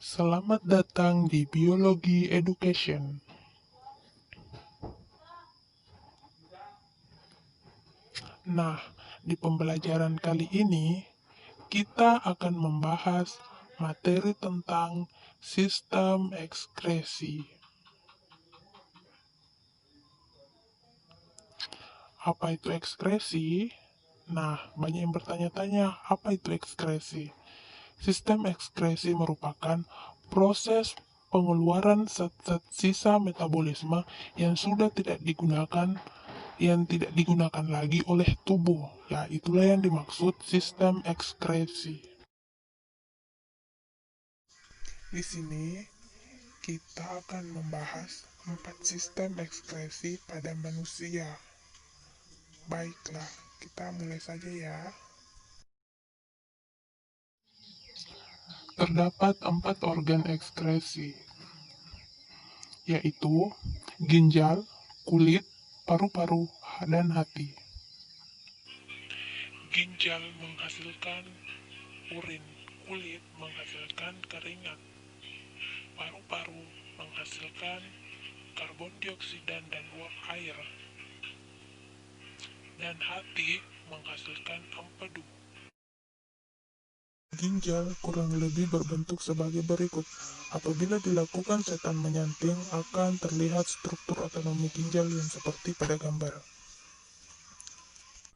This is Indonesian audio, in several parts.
Selamat datang di Biologi Education. Nah, di pembelajaran kali ini, kita akan membahas materi tentang sistem ekskresi. Apa itu ekskresi? Nah, banyak yang bertanya-tanya, apa itu ekskresi? Sistem ekskresi merupakan proses pengeluaran zat-zat sisa metabolisme yang sudah tidak digunakan lagi oleh tubuh. Ya, itulah yang dimaksud sistem ekskresi. Di sini kita akan membahas 4 sistem ekskresi pada manusia. Baiklah, kita mulai saja ya. Terdapat 4 organ ekskresi, yaitu ginjal, kulit, paru-paru, dan hati. Ginjal menghasilkan urin, kulit menghasilkan keringat, paru-paru menghasilkan karbon dioksida dan uap air, dan hati menghasilkan empedu. Ginjal kurang lebih berbentuk sebagai berikut. Apabila dilakukan setan menyanting, akan terlihat struktur otonomi ginjal yang seperti pada gambar.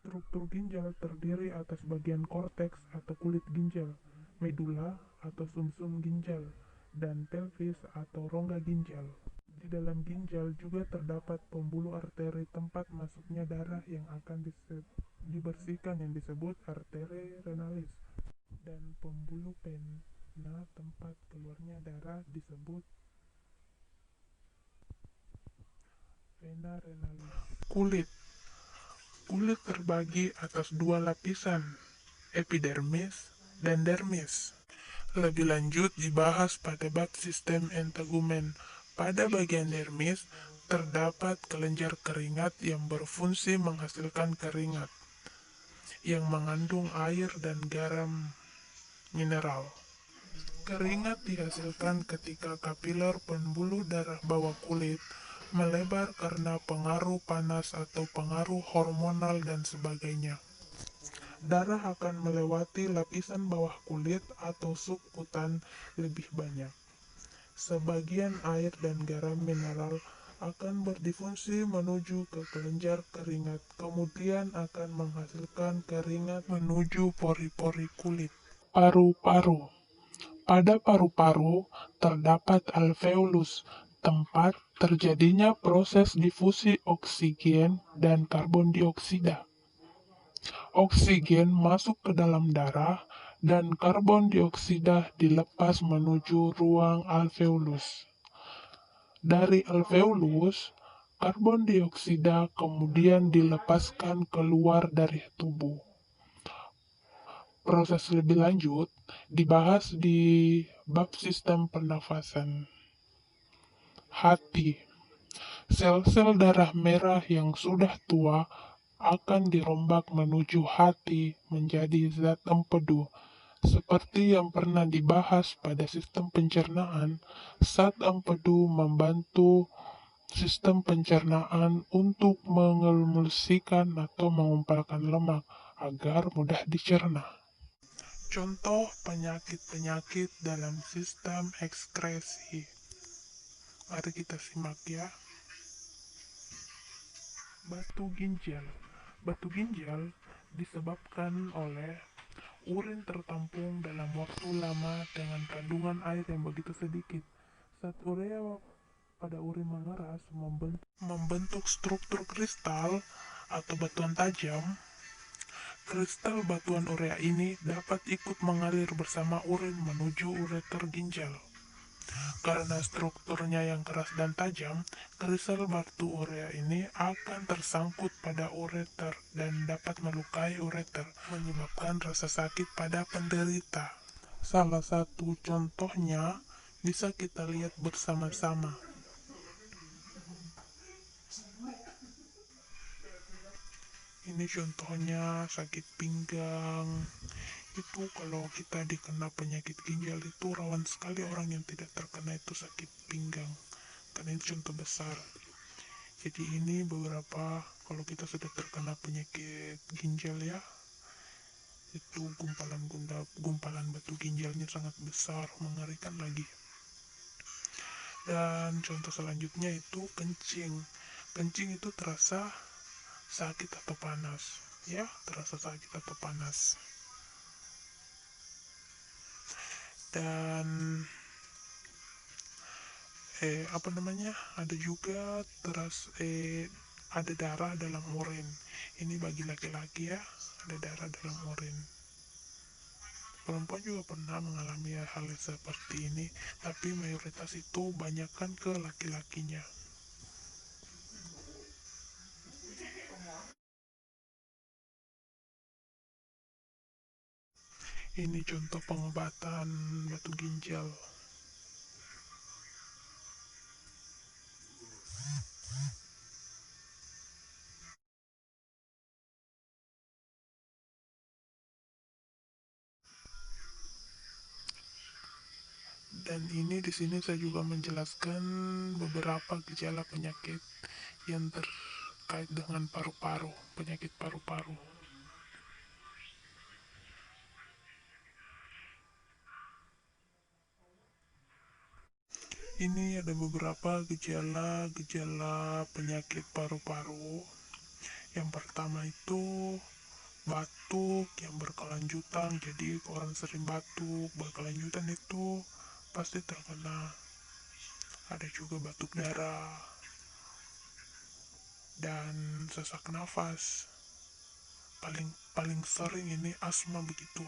Struktur ginjal terdiri atas bagian korteks atau kulit ginjal, medula atau sumsum ginjal, dan pelvis atau rongga ginjal. Di dalam ginjal juga terdapat pembuluh arteri tempat masuknya darah yang akan dibersihkan yang disebut arteri renalis, dan pembuluh vena tempat keluarnya darah disebut vena renalis. Kulit terbagi atas 2 lapisan, epidermis dan dermis. Lebih lanjut dibahas pada bab sistem integumen. Pada bagian dermis, terdapat kelenjar keringat yang berfungsi menghasilkan keringat, yang mengandung air dan garam mineral. Keringat dihasilkan ketika kapiler pembuluh darah bawah kulit melebar karena pengaruh panas atau pengaruh hormonal dan sebagainya. Darah akan melewati lapisan bawah kulit atau subkutan lebih banyak. Sebagian air dan garam mineral akan berdifungsi menuju ke kelenjar keringat, kemudian akan menghasilkan keringat menuju pori-pori kulit. Paru-paru. Pada paru-paru terdapat alveolus, tempat terjadinya proses difusi oksigen dan karbon dioksida. Oksigen masuk ke dalam darah dan karbon dioksida dilepas menuju ruang alveolus. Dari alveolus, karbon dioksida kemudian dilepaskan keluar dari tubuh. Proses lebih lanjut dibahas di bab sistem pernafasan. Hati. Sel-sel darah merah yang sudah tua akan dirombak menuju hati menjadi zat empedu. Seperti yang pernah dibahas pada sistem pencernaan, zat empedu membantu sistem pencernaan untuk mengemulsikan atau mengumpulkan lemak agar mudah dicerna. Contoh penyakit-penyakit dalam sistem ekskresi. Mari kita simak ya. Batu ginjal. Batu ginjal disebabkan oleh urin tertampung dalam waktu lama dengan kandungan air yang begitu sedikit. Saat urea pada urin mengeras membentuk struktur kristal atau batuan tajam. Kristal batuan urea ini dapat ikut mengalir bersama urin menuju ureter ginjal. Karena strukturnya yang keras dan tajam, kristal batu urea ini akan tersangkut pada ureter dan dapat melukai ureter, menyebabkan rasa sakit pada penderita. Salah satu contohnya bisa kita lihat bersama-sama. Ini contohnya sakit pinggang itu kalau kita dikena penyakit ginjal itu rawan sekali orang yang tidak terkena itu sakit pinggang, karena itu contoh besar. Jadi ini beberapa, kalau kita sudah terkena penyakit ginjal ya, itu gumpalan batu ginjalnya sangat besar, mengerikan lagi. Dan contoh selanjutnya itu kencing. Kencing itu terasa sakit atau panas, ya, terasa sakit atau panas. Dan apa namanya, ada juga ada darah dalam urin. Ini bagi laki-laki ya, ada darah dalam urin. Perempuan juga pernah mengalami hal seperti ini, tapi mayoritas itu banyakkan ke laki-lakinya. Ini contoh pengobatan batu ginjal. Dan ini di sini saya juga menjelaskan beberapa gejala penyakit yang terkait dengan paru-paru, penyakit paru-paru. Ini ada beberapa gejala penyakit paru-paru. Yang pertama itu batuk yang berkelanjutan. Jadi orang sering batuk berkelanjutan itu pasti terkena. Ada juga batuk darah dan sesak nafas. Paling paling sering ini asma begitu.